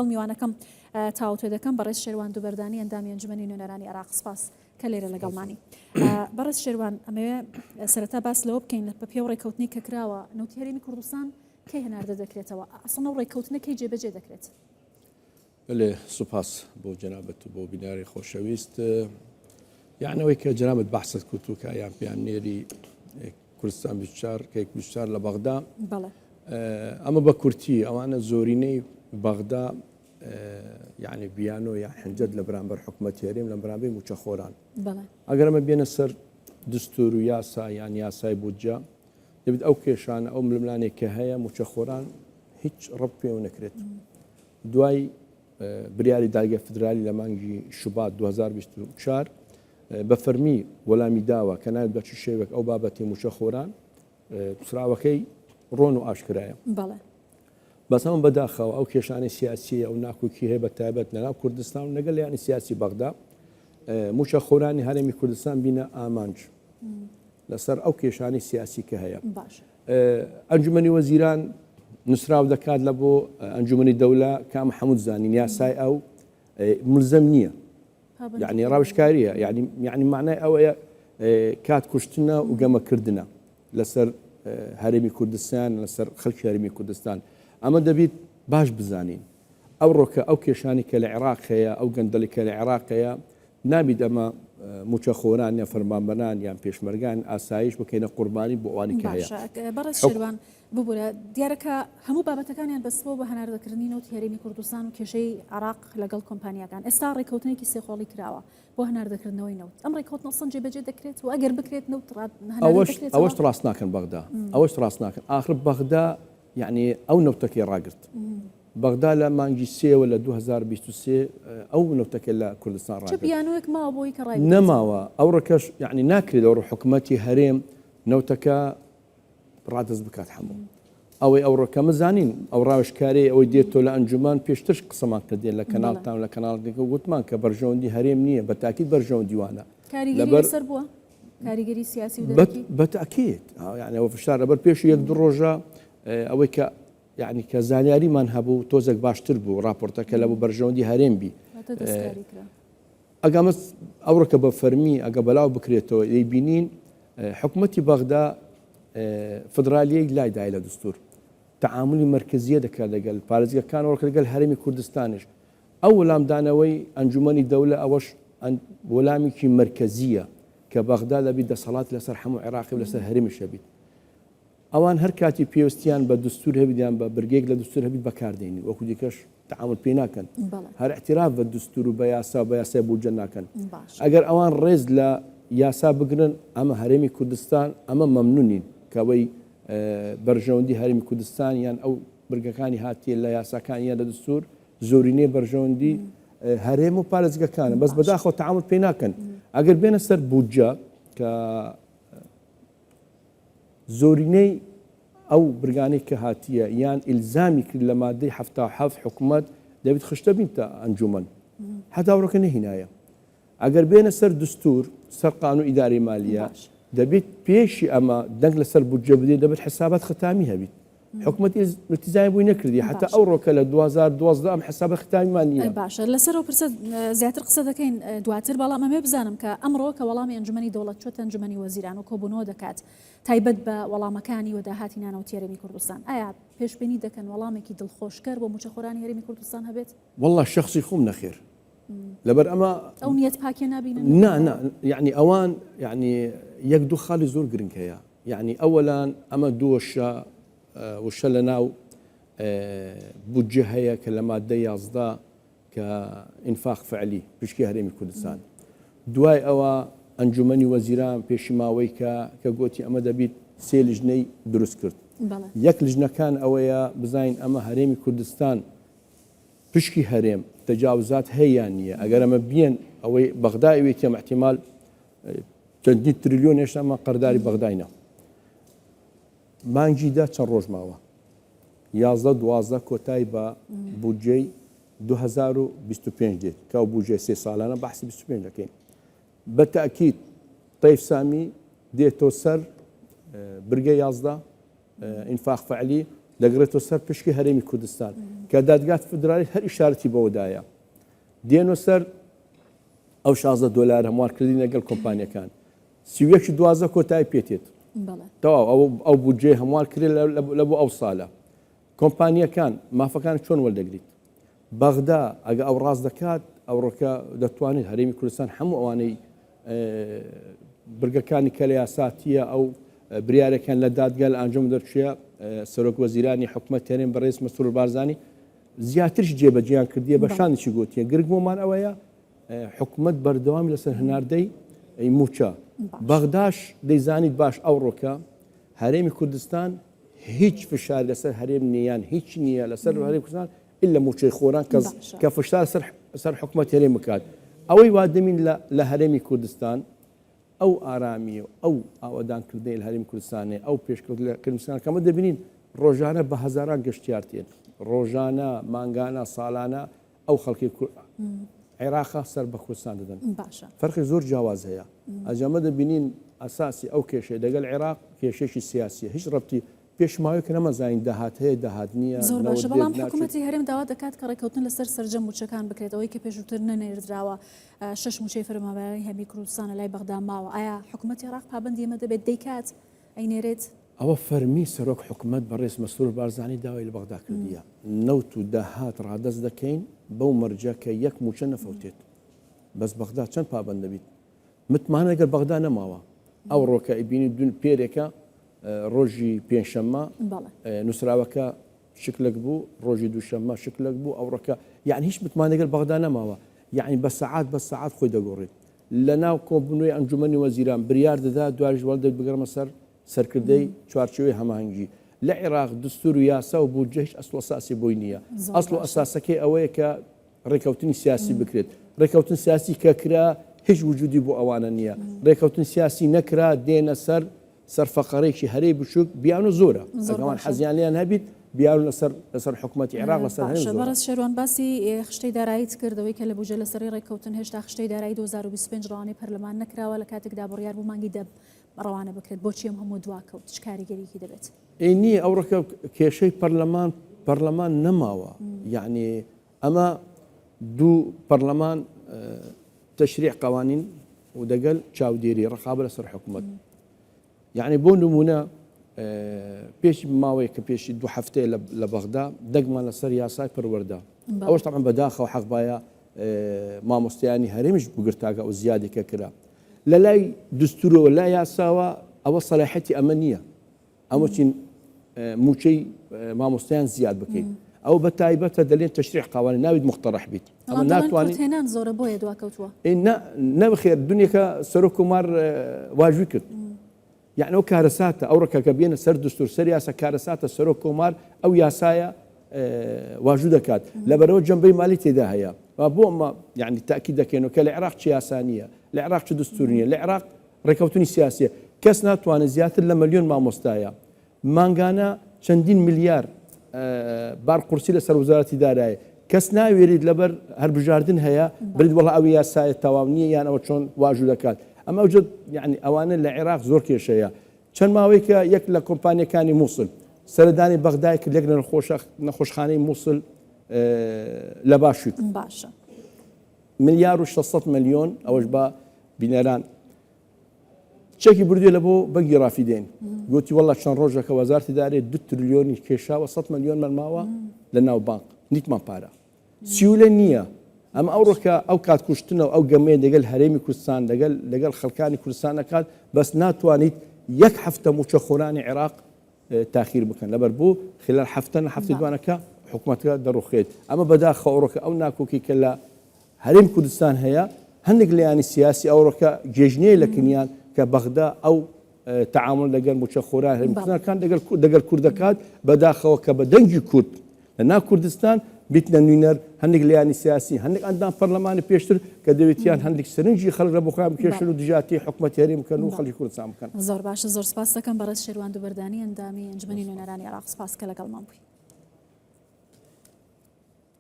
میوانەکەم تاوتێ دەکەم بەڕێز شێروان دووبەردانی ئەندامی ئەنجومەنی نوێنەرانی عێراق سپاس کە لێرە لەگەڵمانی. بەڕێز شێروان ئەمەوێ سەرەتا باس لەوە بکەین بە پێی ڕێککەوتنی کە کراوە نەوتی هەرێمی کوردستان کەی هەناردە دەکرێتەوە ئەسڵ ڕێککەوتنە کەی جێبەجێ دەکرێت؟ بله سوپاس بۆ جەنابەت و بۆ بیناری خۆشەویست یعنەوەی کە جەنابەت بەحسەت کردوکە یان پیانێری کوردستان 24 کەیک 24 لە بەغدا ئەمە بە کورتی ئەوانە زۆرینەی بەغدا یعنی بیانۆ یا حنجەت لە بەرامبەر حکومەتی هەرێم لە بەرامبەر موچەخۆران ئەگەر ئەمە بێنە سەر دستور و یاسا یان یاسای بودجە دەبێت ئەو کێشانە ئەو ململانێک کە هەیە موچەخۆران هیچ ڕەت پێ نەکرێت. دوای بریاری دادگای فدرالی لە مانگی شوبات 2024 بە فەرمی وەلامی داوە کە ناوێت بە چ شێوێک ئەو بابەتی موچەخۆران سراوەکەی ڕۆن و ئاشکرایە. بەس ئەمە بەداخەوە ئەو کێشانی سیاسی ئەو ناکۆکی هەیە بە تایبەت لەناو کوردستان و لەگەڵ یانی سیاسی بەغدا موچەخۆرانی هەرێمی کوردستان بینە ئامانج لەسەر ئەو کێشانی سیاسی کە هەیە. ئەنجومەنی وەزیران نووسراو دەکات لە بۆ ئەنجومەنی دەوڵە کام حەموو زانین یاسای ئەو ملزەم نییە یعنی ڕاوشکاریە یعنی معنای ئەوەیە کات کوشتنە و گەمەکردنە لەسەر هەرێمی کوردستان لەسەر خەڵکی هەرێمی کوردستان. ئەمە دەبێت باش بزانین ئەو ڕۆکە ئەو کێشانی کە لە عێراق هەیە ئەو گەندەڵی کە لە عێراق هەیە نابێت ئەمە موچەخۆران یا فەرمانبەران یان پێشمەرگان ئاسایش بکەینە قوربانی بۆ ئەوانی کە هەیە. بەڕێز شێروان ببوورە دیارەکە هەموو بابەتەکانیان بەسبەوە بە هەناردەکردنی نەوتی هەرێمی کوردستان و کێشەی عێراق لەگەڵ کۆمپانیەکان ئێستا ڕێککەوتنێکی سێخۆڵی کراوە بۆ هەناردەکردنەوەی نەوت. ئەم ڕێککەوتنە سەن جێبەجێ دەکرێت و ئەگەر بکرێت نەوت ئەوەش ڕاست ناکەن بەغدا ئەوەش ڕاست ناکەن ئاخر بەغدا یعنی ئەو نەوتەکەی ڕاگرت بەغدا لە مانگی سێوە لە 2023 ئەو نەوتەکە لە کوردستان ڕاگرت بیانوەیەک ماوە بۆی کە ڕای نەماوە ئەو ڕێکەش یعنی ناکرێت ئەو حکومەتی هەرێم نەوتەکە ڕادەست بکات هەموو ئەوەی ئەو ڕۆکەمە زانین ئەو ڕاوشکاری ئەوەی دێتۆ لە ئەنجومان پێشترش قسەمان کردێن لە کەناڵتان لە کەناڵێکە گوتمان کە بەرژەوەندی هەرێم نییە بە تاکید بەرژەوەندی وانە کاریگەری سەر بووە کاریگەری سیاسی و بە تاکید یعنی ئەوە فشار لەبەر پێش یەک دو ڕۆژە ئەوەی کە یعنی کە زانیاریمان هەبوو تۆزێک باشتر بوو راپۆرتەکە لە بۆ بەرژەوەندی هەرێم بی ئەگەمە ئەوڕەکە بە فەرمی ئەگە بەلاو بکرێتەوە بینین حکومەتی بەغدا فدرالیەی لایدای لە دستور تعاملی مرکزیە دەکات لەگەڵ پارێزگاکانەوە لەگەڵ هەرێمی کوردستانش ئەو وەلامدانەوەی ئەنجومەنی دەوڵە ئەوەش وەلامێکی مرکزیە کە بەغدا دەبێت دەسەڵات لەسەر هەموو عێراقی و لەسەر هەرێمیش هەبێت. ئەوان هەر کاتی پێویستیان بە دستور هەبیان بە برگێک لە دستور هەبیت بەکاردێنی وەکو دیکەش تعامل پێ ناکەن هەر احتراف بە دستور و بە یاسا بە یاسای بودجە ناکەن. ئەگەر ئەوان ڕێز لە یاسا بگرن ئەمە هەرێمی کوردستان ئەمە مەمنونین کەوەی بەرژەوەندی هەرێمی کوردستان یان ئەو برگەکانی هاتیە لە یاساکان یان لە دستور زۆرینەی بەرژەوەندی هەرێم و پارێزگەکانە بەس بەداخەوە تعامل پێ ناکەن. ئەگەر بێنە سەر بودجە کە زۆرینەی ئەو برگانەی کە هاتیە یان ئیلزامی کرد لە مادەی 77 حکوومەت دەبێت خشتە بین تا ئەنجومەن هەتاوڕەکە نەهینایە. ئەگەر بێنە سەر دستور سەر قانون ئیداری مالیە دەبێت پێشی ئەمە دەنگ لەسەر بودجە بدێت دەبێت حسابات ختامی هەبیت. حکومەتی التزامی بووی نەکردی حتا ئەو ڕۆکە لە 2012 ئەم حسابە ختامیمان نییە. باشە لەسەر پرسە زیاتر قسە دەکەین دواتر بەڵام ئەمێ بزانم کە ئەمڕۆ کە وەڵامی ئەنجومەنی دەوڵەت چۆتە ئەنجومەنی وەزیران و کۆبوونەوە دەکات تایبەت بە وەڵامەکانی و داهاتی نانەوتی هەرێمی کوردستان ئایا پێشبینی دەکەن وەڵامێکی دڵخۆشکەر بۆ موچەخۆرانی هەرێمی کوردستان هەبێت؟ والله شخصی خۆم نەخێر لەبەر ئەمە ئەو نیەت پاکێ نابینن نه یعنی ئەوان یعنی یەک دوو خاڵی زۆر گرنگ هەیە. یعنی ئەوەلان ئەمە دووەشە وشە لە ناو بودجە هەیە کە لە مادەی 11 کە ئینفاق فعلی پشکی هەرێمی کوردستان. دوای ئەوە ئەنجومەنی وەزیران پێشی ماوەی کە گوتی ئەمە دەبیت سێ لیژنەی دروست کرد. یەک لیژنەکان ئەوەیە بزین ئەمە هەرێمی کوردستان پشکی هەرێم تەجاوزات هەیە نییە ئەگەر ئەمە بیان ئەوەی بەغدای وێتیە احتیمال چەندی تریلیۆن هێشتا ئەمە قەرداری بەغداینە. مانگیدا چەند ڕۆژ ماوە 11-12 کۆتایی بە بودجەی 2025 دێت کە بودجێ سێ ساڵانە بەحسی 25 دەکەین. بە تاکید طیف سامی دێتۆ سەر برگە 11 ئینفاق فعلی دەگرێتەوە سەر پشکی هەرێمی کوردستان کە دادگات فدرالی هەر ئیشارەتی بەوەدایە دێنەوە سەر ئەو 16 دۆلار هەموارکردی لەگەڵ کۆمپانیەکان 12 کۆتایی پێتێت تەواو ئەو بودجێ هەموار کرێت لە بۆ ئەو ساڵە کۆمپانیەکان مافەکان چۆن وەردەگریت بەغدا ئەگە ئەو ڕاست دەکات ئەوڕۆکە دەتوانێت هەرێمی کوردستان هەموو ئەوانەی برگەکانی کە لە یاساتیە ئەو بریارەکان لە دادگا لە ئەنجوم دەرچووە سەرۆک وەزیرانی حکوومەت تێنێن بەڕێز مەسرور بارزانی زیاترش جێبەجیان کردیە بە شانێکی گوتیە گرگمۆمان ئەوەیە حکوومەت بەردەوامی لەسەر هەناردەی موچە بەغداش دەیزانیت باش ئەو ڕۆکە هەرێمی کوردستان هیچ فشار لەسەر هەرێم نیان هیچ نییە لەسەر هەرێمی کوردستان إلا موچەی خۆران کە فشار سەر حکوومەت هەرێم بکات ئەوەی وا دەمین لە هەرێمی کوردستان ئەو ئارامی و ئەو ئاوەدانکردنی لە هەرێمی کوردستانێ ئەو پێشکەوت لە کوردستان کەمە دەبینین ڕۆژانە بە هەزاران گەشتیار تێن ڕۆژانە مانگانە ساڵانە ئەو خەڵکی عێراقا سەر بە کوردستان دەدەن فەرقی زۆر جیاواز هەیە ئەجامە دەبینین ئەساسی ئەو کێشەی دەگەل عێراق کێشێکی سیاسیە هیچ ڕەبتی پێشماوەی کە نەمەزانین داهات هەیە داهات نییە زۆر باشە بەڵام حکوومەتی هەرێم داوا دەکات کە ڕێکەوتن لەسەر سەرجەم موچەکان بکرێت ئەوەی کە پێشووتر نەنێردراوە 6 موچەی فەرمانبەری هەرێمی کوردستانە لای بەغدا ماوە ئایا حکوومەتی عێراق پابەندی ئەمە دەبێت دەیکات ئەینێرێت ئەوە فەرمی سەرۆک حکوومەت بەڕێز مەسرور بارزانی داوای لە بەغدا کردیە نەوت و داهات ڕادەست دەکەین بەو مەرجە کە یەک موچە نەفەوتێت بەس بەغدا چەند پابەند دەبیت متمانە ئەگەر بەغدا نەماوە ئەو ڕۆکە ئیبینی دون پێرێکە ڕۆژی پێنجشەممە نووسراوەکە شکلک بوو ڕۆژی دووشەممە شکلک بوو ئەو ڕۆکە یعنی هیچ متمانەگەر بەغدا نەماوە یعنی بە سەعات خۆی دەگۆڕێت لە ناو کۆبوونەوەی ئەنجومەنی وەزیران بریار دەدا دوای ژوەڵ دەبگەڕمە سەر سەرکردەی چوارچێوەی هەماهنگگی لە عێراق دستور و یاسا و بودجە هیچ ئەسڵ ئەساسی بۆی نییە ئەسڵ و ئەساسەکەی ئەوەیە کە ڕێکەوتنی سیاسی بکرێت ڕێکەوتن سیاسی کە کرا هیچ وجودی بۆ ئەوانە نییە ڕێکەوتن سیاسی نەکرا دێنە سەرفەقەرێکی هەرەی بچووک بیان و زۆرە ئەگەمان حەزیانیان هەبیت بیان لەسەر حکوومەتی عێراق لەسەر بەڕست شێروان باسی خشتەی داراییت کردەوەی کە لە بودجە لەسەری ڕێکەوتن هێشتا خشتەی دارایی 2025 ڕەوانەی پەرلەمان نەکراوە لە کاتێکدا بڕیار بوو مانگی دەب ڕەوانە بکرێت بۆچی ئەم هەموو دواکەوت چ کاریگەریەکی دەبێت نییە ئەو ڕێکە کێشەی پەرلەمان نەماوە یعنی ئەمە دوو پەرلەمان تەشریع قوانین و دەگەل چاودێری ڕقابە لەسەر حکوومەت یعنی بۆ نمونە پێش ماوەیە کە پێشی دوو هەفتەیە لە بەغدا دەگمان لەسەر یاسای پەروەردە ئەوەش تەمان بەداخەوە حەقبایە مامۆستایانی هەرێمیش بگرتاگە ئەو زیادێکە کرا لە لای دستورەوە لا یاساوە ئەوە سەلاحەتی ئەمە نییە ئەمە چین موچەی مامۆستایان زیاد بکەین ئەو بە تایبەتە دەلێن تەشریع قوانین ناویت مختەڕەح بیت ئەمە ناتوانین هێنان زۆرە بۆیە دواکەوتووە نەبخێر دونیەکە سەرۆک کۆمار واژووی کرد یعنی ئەو کارەساتە ئەو ڕێکەکە بێنە سەر دستور سەر یاسا کارەساتە سەرۆک کۆمار ئەو یاسایە واژوو دەکات لەبەرەوە جەنبەی مالی تێدا هەیە بۆ ئەمە یعنی تاکی دەکەینەوە کە لە عێراق چ یاسا نییە لە عێراق چ دستور نییە لە عێراق ڕێکەوتنی سیاسیە کەس ناتوانێت زیاتر لە ملیۆن مامۆستایە مانگانە چەندین ملیار بارقورسی لەسەر وەزارەتی دارایە کەس ناوێرید لەبەر هەربژاردن هەیە برید وەڵا ئەوی یاسایە تەواو نییە یان ئەوە چۆن واژوو دەکات ئەمە وجد یعنی ئەوانە لە عێراق زۆر کێشەیە چەند ماوەی کە یەک لە کۆمپانیەکانی مووسڵ سەردانی بەغدای کرد لەک نەخۆشخانەی مووسڵ لە باشوور باشە ملیار و 600 ملیۆن ئەوەش بە بینەران چەکی بردوێ لە بۆ بەنگی ڕافیدێن گوتی وەڵا چەند ڕۆژەکە وەزارەتی دارێت 2 تریلیۆنی کێشاوە 100 ملیۆن مەرماوە لە ناو بانک نیتمان پارە سیولە نییە ئەمە ئەو ڕۆکە ئەو کات کوشتنەوە ئەو گەمەیە دەگەل هەرێمی کوردستان لەگەڵ خەڵکانی کوردستان دەکات بەس ناتوانیت یەک هەفتە موچە خۆرانی عێراق تاخیر بکەن لەبەر بوو خلال هەفتە دوانەکە حکوومەتەکە دەڕوخێت ئەمە بەداخە ئەوڕۆکە ئەو ناکۆکی کە لە هەرێمی کوردستان هەیە هەندێک لایانی سیاسی ئەوڕۆکە گێژنەیە لە کنیان کە بەغدا ئەو تعامل لەگەڵ موچە خۆران هەرێمی کوردستانەکان دەگەل کوردەکات بەداخەوە کە بە دەنگی کورد لە ناو کوردستان بیتنە نوێنەر هەندێک لایانی سیاسی هەندێک ئەندام پەرلەمانی پێشتر کە دەوێتیان هەندێک سەرنجی خەڵک لە بۆخۆیان بکێشن و دژاتی حکوومەتی هەرێم بکەن و خەڵکی کوردستان بکەن زۆر باشە زۆر سپاس دەکەم بەڕێز شێروان دووبەردانی ئەندامی ئەنجومەنی نوێنەرانی عێراق سپاس کە لەگەڵمان بووی